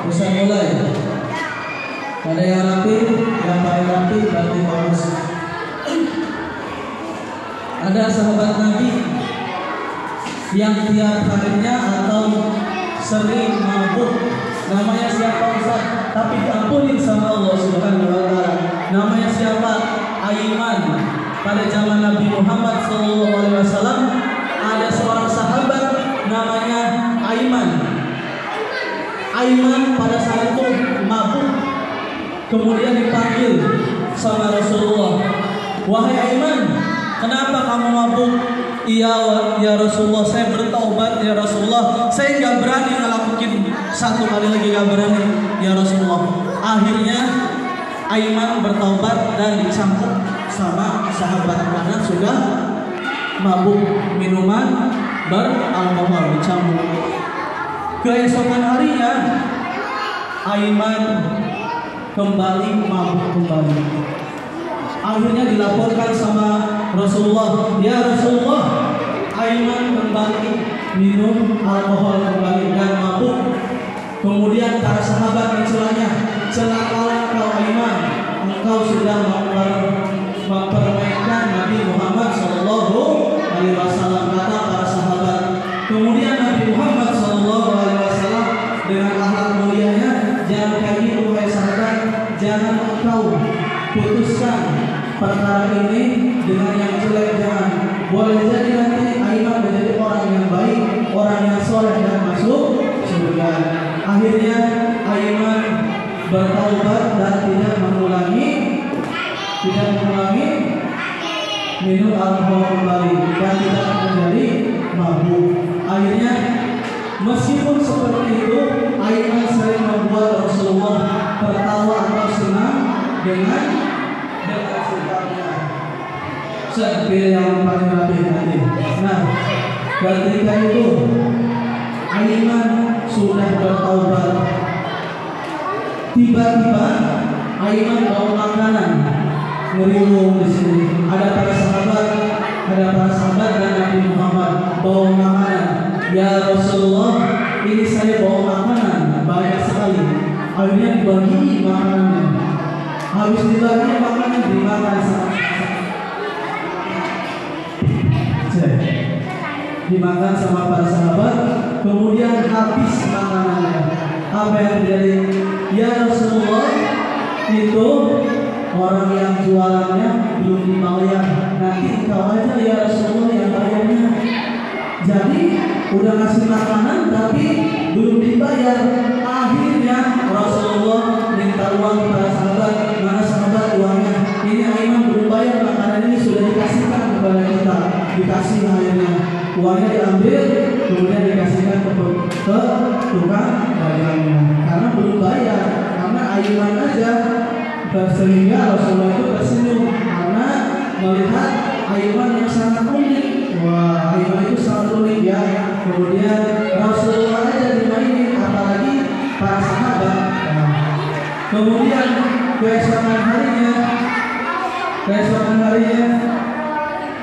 Bisa mulai. Ada yang rapi, yang paling rapi berarti bagus. Ada sahabat Nabi yang tiap harinya atau sering mabuk. Namanya siapa Ustaz? Tapi diampuni sama Allah Subhanahu wa taala. Namanya siapa? Aiman. Pada zaman Nabi Muhammad SAW ada seorang sahabat namanya Aiman. Aiman pada saat itu mabuk. Kemudian dipanggil sama Rasulullah. Wahai Aiman, kenapa kamu mabuk? Iya ya Rasulullah, saya bertaubat ya Rasulullah. Saya nggak berani ngelakuin satu kali lagi, nggak berani ya Rasulullah. Akhirnya Aiman bertaubat dan dicambuk sama sahabat karena sudah mabuk minuman beralkohol, dicambuk. Keesokan harinya Aiman kembali mabuk kembali. Akhirnya dilaporkan sama Rasulullah, ya Rasulullah, Aiman kembali minum alkohol kembali dan mabuk. Kemudian para sahabat mencelanya, celakalah kau Aiman, engkau sudah mempermainkan Nabi Muhammad Sallallahu Alaihi Wasallam, kata para sahabat. Kemudian Nabi Muhammad Sallallahu Alaihi Wasallam dengan akhlak mulianya, jangan kayak gitu wahai sahabat, jangan engkau putuskan perkara ini dengan yang jelek, jangan. Boleh jadi nanti Aiman menjadi orang yang baik, orang yang soleh dan masuk surga. Akhirnya Aiman bertaubat dan tidak mengulangi minum alkohol kembali dan tidak menjadi mabuk. Akhirnya meskipun seperti itu, Aiman sering membuat Rasulullah tertawa atau senang dengan sikapnya. Seperti yang paling rapi tadi. Nah, ketika itu Aiman sudah bertaubat. Tiba-tiba Aiman bawa makanan, ngeriung di sini. Ada para sahabat dan Nabi Muhammad bawa makanan. Ya Rasulullah, ini saya bawa makanan banyak sekali. Akhirnya dibagi makanannya. Habis dibagi makanan dimakan sama para sahabat. Kemudian habis makanannya. Apa yang terjadi? Ya Rasulullah, itu orang yang jualannya belum dibayar. Nanti engkau aja ya Rasulullah yang bayarnya. Jadi udah ngasih makanan tapi belum dibayar. Akhirnya Rasulullah minta uang kepada sahabat. Mana sahabat uangnya? Ini Aiman belum bayar, makanan ini sudah dikasihkan kepada kita. Dikasih akhirnya. Uangnya diambil, kemudian dikasihkan ke tukang dagangnya. Karena belum bayar. Karena Aiman aja. Sehingga Rasulullah itu tersenyum karena melihat Aiman yang sangat unik. Wah, Aiman itu sangat unik ya. Kemudian Rasulullah aja dimainin, apalagi para sahabat. Kemudian keesokan harinya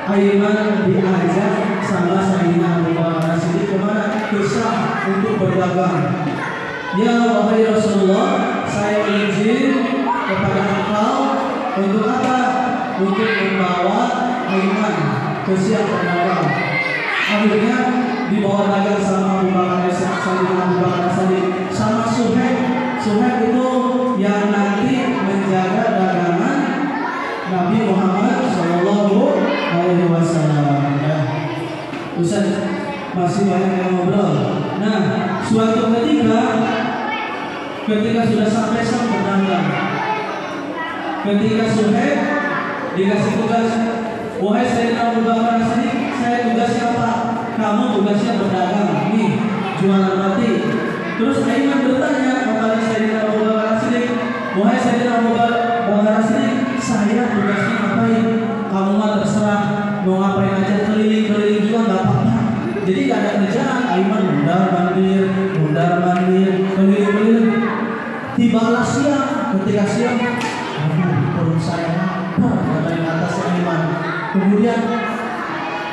Aiman diajak sama Sayyidina Abu Bakar Siddiq kemana? Ke Syam untuk berdagang. Ya wahai Rasulullah, saya izin kepada engkau untuk apa? Untuk membawa Aiman ke Syam berdagang. Akhirnya dibawa dagang sama Abu Bakar Siddiq sama Suhaib. Suhaib itu yang nanti menjaga dagangan Nabi Muhammad Sallallahu Alaihi Wasallam. Ya, Ustaz masih banyak yang ngobrol. Nah, suatu ketika sudah sampai Syam berdagang, ketika Suhaib dikasih tugas, wahai Sayyidina Abu Bakar Siddiq, saya tugasnya apa? Kamu tugasnya berdagang, nih jualan roti. Terus Aiman bertanya kepada Sayyidina Abu Bakar Siddiq, wahai Sayyidina Abu Bakar Siddiq, saya tugasnya ngapain? Kamu mah terserah, mau ngapain aja, keliling-keliling juga nggak apa-apa. Jadi nggak ada kerjaan. Aiman mundar mandir, keliling-keliling. Tibalah siang, ketika siang, perut saya lapar, dari atas Aiman. Kemudian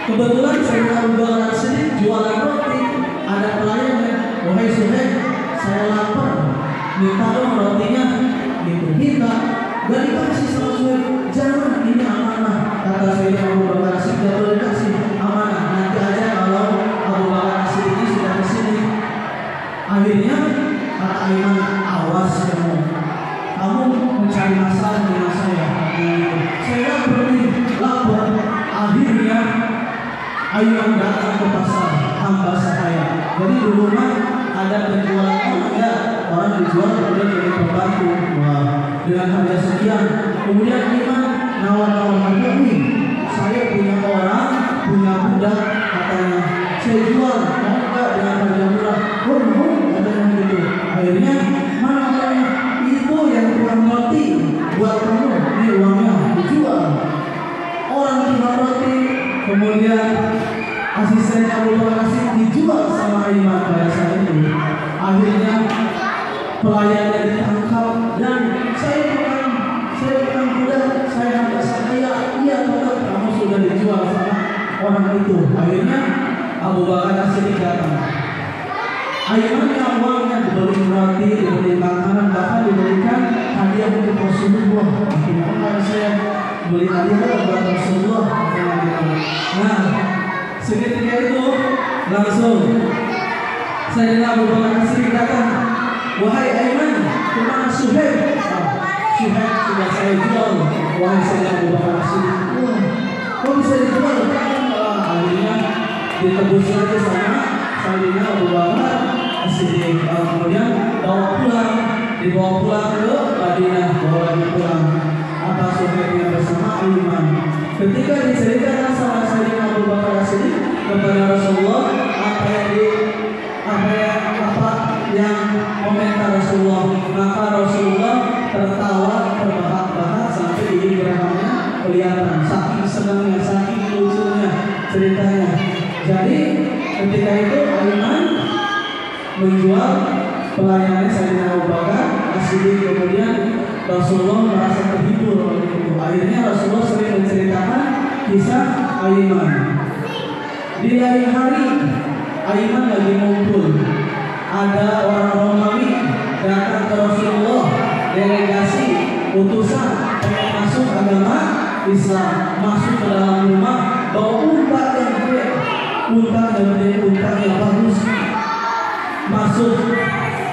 kebetulan Sayyidina Abu Bakar Siddiq jualan roti, ada pelayannya. Wahai Suhaib, saya lapar minta dong rotinya, gitu. Minta, gak dikasih sama Suhaib. Jangan, ini amanah. Kata Suhaib Abu Bakar As-Siddiq, gak boleh dikasih, amanah. Nanti aja kalau Abu Bakar As-Siddiq ini sudah kesini. Akhirnya kata Aiman, awas kamu mencari masalah dengan saya. Saya pergi lapor. Akhirnya Aiman datang ke pasar hamba saya. Jadi di rumah ada penjualan, ada orang dijual kemudian jadi pembantu. Wah, dengan harga sekian. Kemudian Aiman nawar-nawar harga ini. Saya punya orang, punya budak, katanya saya jual, mau enggak dengan harga murah? Oh, mau, katanya gitu. Akhirnya mana orangnya? Itu yang tukang roti buat kamu, ini uangnya dijual. Orang tukang roti, kemudian asistennya Abu Bakar As-Siddiq dijual sama Aiman pada saat itu. Akhirnya pelayannya ditangkap dan saya bukan budak, saya hamba saya. Iya betul, kamu sudah dijual sama orang itu. Akhirnya Abu Bakar As-Siddiq datang. Aiman yang uangnya dibeli roti, dibeli makanan, bahkan diberikan hadiah untuk Rasulullah. Mungkin saya beli hadiah buat Rasulullah. Nah, seketika itu langsung Sayyidina Abu Bakar As-Siddiq datang. Wahai Aiman, kemana Suhaib? Suhaib sudah saya jual. Wahai Sayyidina Abu Bakar As-Siddiq, kok bisa dijual? Akhirnya ditebus lagi sama Sayyidina Abu Bakar As-Siddiq. Kemudian dibawa pulang ke Madinah, bawa lagi pulang. Apa Suhaibnya bersama Aiman. Ketika diceritakan sama Sayyidina Abu Bakar As-Siddiq kepada Rasulullah apa yang komentar Rasulullah, maka Rasulullah tertawa terbahak-bahak sampai gigi gerahnya kelihatan. Saking senangnya, saking lucunya ceritanya. Jadi ketika itu Aiman menjual pelayanannya Sayyidina Abu Bakar As-Siddiq. Kemudian Rasulullah merasa terhibur oleh itu. Akhirnya Rasulullah sering menceritakan kisah Aiman. Di lain hari Aiman lagi ngumpul. Ada orang Romawi datang ke Rasulullah, delegasi utusan pengen masuk agama Islam, masuk ke dalam rumah bawa unta yang gede, unta yang bagus. Masuk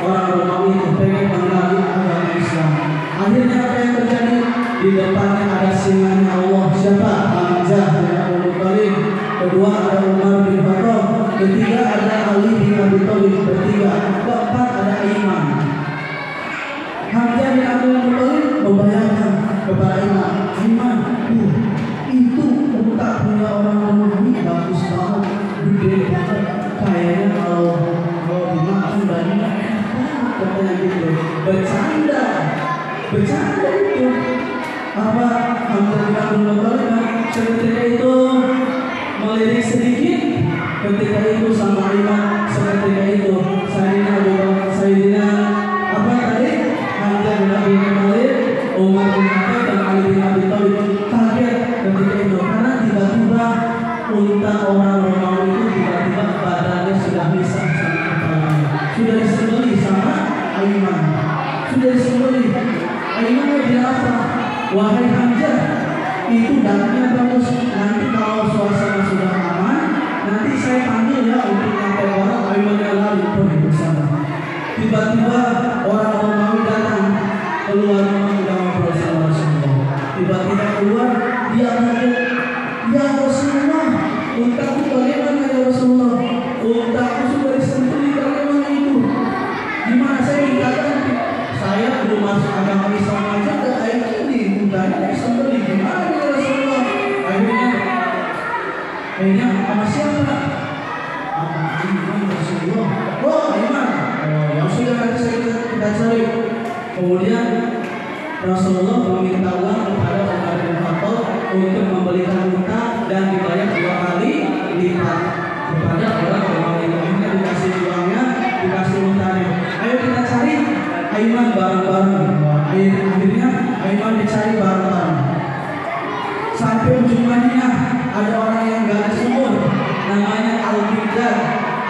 orang Romawi itu pengen mengenali agama Islam. Akhirnya apa yang terjadi? Di depannya ada singanya Allah, siapa? Hamzah bin Abdul Muttalib. Kedua ada Umar bin Khattab. Ketiga ada Ali bin Abi Thalib. Ketiga, keempat ada Aiman. Hamzah bin Abdul Muttalib membayangkan kepada Aiman, itu unta punya orang Romawi bagus banget, gede banget. Kayaknya kalau dimakan banyak katanya gitu. Bercanda itu. Apa Hamzah bin Abdul Muttalib seketika itu melirik sedikit. Ketika itu sama Aiman, seketika itu Sayyidina apa tadi? Hamzah bin Abdul Muttalib, Umar bin Khattab dan Ali bin Abi Thalib kaget ketika itu karena tiba-tiba unta orang Romawi itu tiba-tiba badannya sudah bisa sama kepalanya, sudah disembelih sama Aiman, sudah disembelih. Aiman bilang apa? Wahai Hamzah, itu dagingnya bagus. Nanti kalau suasana sudah aman, nanti saya panggil ya untuk nyampe orang. Aiman lari pergi bersama. Tiba-tiba orang Romawi datang keluar rumah udah ngobrol sama Rasulullah. Tiba-tiba keluar, dia ngomong, ya Rasulullah, untaku bagaimana ya Rasulullah? Untaku sudah disembelih, bagaimana itu? Gimana saya dikatakan? Saya belum masuk agama Islam aja ke air ini, untanya disembelih, gimana ya Rasulullah? Akhirnya sama siapa? Ini Rasulullah. Oh Aiman. Ya sudah nanti kita cari. Kemudian Rasulullah meminta uang kepada Umar bin Khattab untuk membelikan unta dan dibayar 2 kali lipat kepada orang Romawi. Akhirnya dikasih uangnya, dikasih untanya. Ayo kita cari Aiman bareng-bareng. Akhirnya Aiman dicari bareng-bareng. Sampai ujung Madinah ada orang yang gak sumur, namanya Al-Miqdad.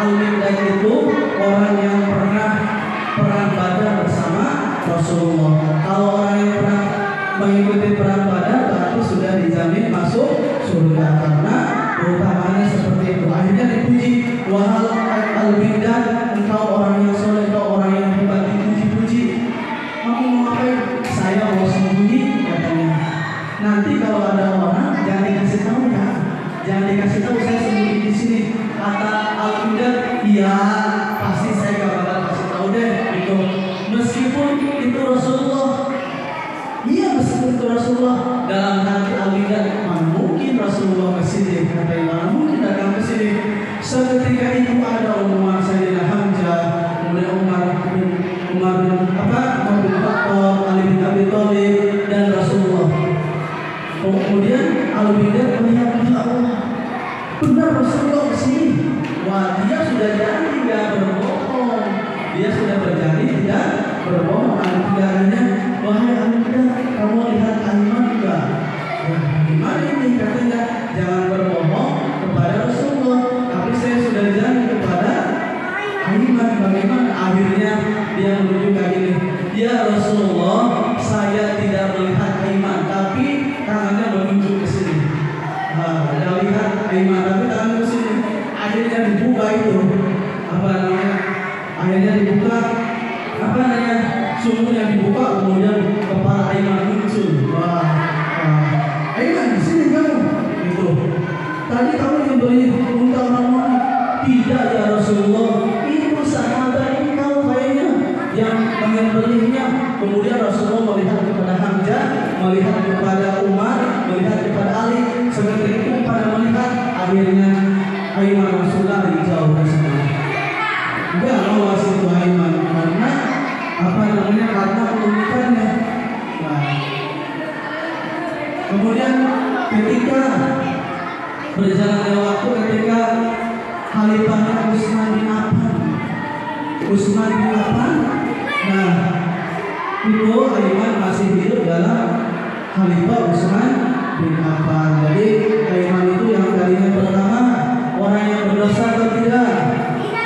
Al-Miqdad itu orang yang pernah perang Badar bersama Allah. Meskipun itu Rasulullah, iya meskipun itu Rasulullah, dalam hati Al-Bidah, mana mungkin Rasulullah kesini, kata mana mungkin datang kesini. Seketika itu ada Umar Sayyidina Hamzah, kemudian Umar bin Khattab, Ali bin Abi Thalib, dan Rasulullah. Kemudian Al-Bidah melihat, ya Allah, benar Rasulullah kesini. Wah, dia sudah janji tidak berbohong. Dia sudah berjanji tidak berbohong. Al-Bidahnya, wahai Al-Bidah, kamu lihat Aiman juga. Ya, gimana ini? Katanya jangan berbohong kepada Rasulullah. Tapi saya sudah janji kepada Aiman. Bagaimana? Akhirnya dia menunjukkan ini. Ya Rasulullah, saya tidak melihat Aiman, tapi tangannya menunjuk ke sini. Dia lihat Aiman, tapi tangannya ke sini. Akhirnya dibuka itu, akhirnya dibuka, sumurnya dibuka, kemudian kepala Aiman muncul. Aiman di sini kamu, gitu. Tadi kamu memberi unta orang tidak ya Rasulullah, itu sahabat engkau kayaknya yang menyembelihnya. Kemudian Rasulullah melihat kepada Hamzah, melihat kepada Umar, melihat kepada Ali. Seperti itu pada melihat, akhirnya Aiman Rasulullah dijauh dari sana. Enggak mau wasih itu Aiman karena karena keunikannya. Nah, kemudian ketika berjalannya waktu, ketika Khalifahnya Utsman bin Affan, nah itu Aiman masih hidup dalam Khalifah Utsman bin Affan. Jadi Aiman itu yang tadinya pertama orang yang berdosa atau tidak?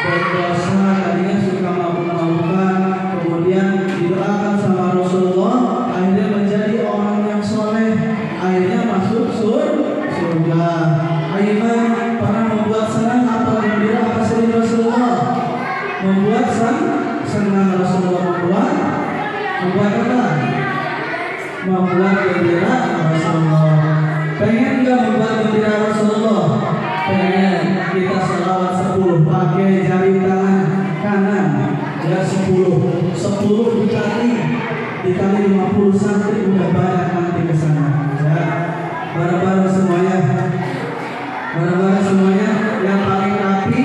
Berdosa, tadinya suka mabuk-mabukan, kemudian didoakan sama Rasulullah, akhirnya menjadi orang yang soleh, akhirnya masuk surga. Aiman pernah membuat senang atau gembira apa sedih Rasulullah? Membuat senang Rasulullah, membuat apa? Membuat gembira Rasulullah. Pengen nggak membuat gembira Rasulullah? Pengen. Kita selawat 10 pakai jari tangan kanan ya, 10 dikali 50 santri udah banyak nanti ke sana ya. Bareng-bareng semuanya yang paling rapi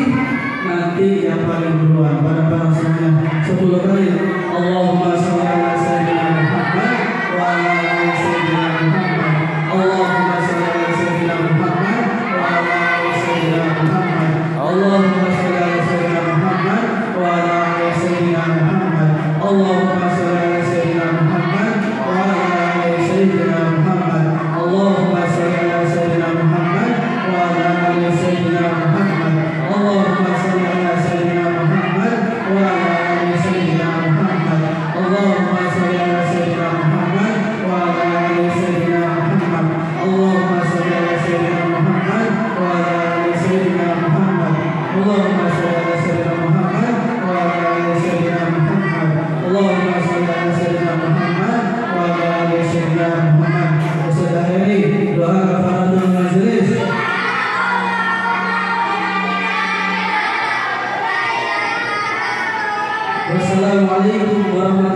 nanti yang paling duluan. Bareng-bareng semuanya 10 kali. Allahumma sholli ala sayyidina Muhammad wa ala ali sayyidina Muhammad. Allahumma sholli ala sayyidina Muhammad wa ala ali sayyidina Muhammad. Allahumma sholli ala sayyidina Muhammad wa ala ali sayyidina Muhammad. Allahumma sholli ala sayyidina Muhammad wa ala ali sayyidina Muhammad. Allahumma sholli ala sayyidina Muhammad wa ala ali sayyidina Muhammad. Allahumma sholli ala sayyidina Muhammad wa ala ali sayyidina Muhammad. Allahumma sholli ala sayyidina Muhammad wa ala ali sayyidina Muhammad. Allahumma sholli ala sayyidina Muhammad wa ala ali sayyidina Muhammad. Allahumma sholli ala sayyidina Muhammad wa ala ali sayyidina Muhammad. Allahumma sholli ala sayyidina Muhammad wa ala ali sayyidina Muhammad. Akhiri doa kafaratul majlis. Wassalamualaikum warahmatullahi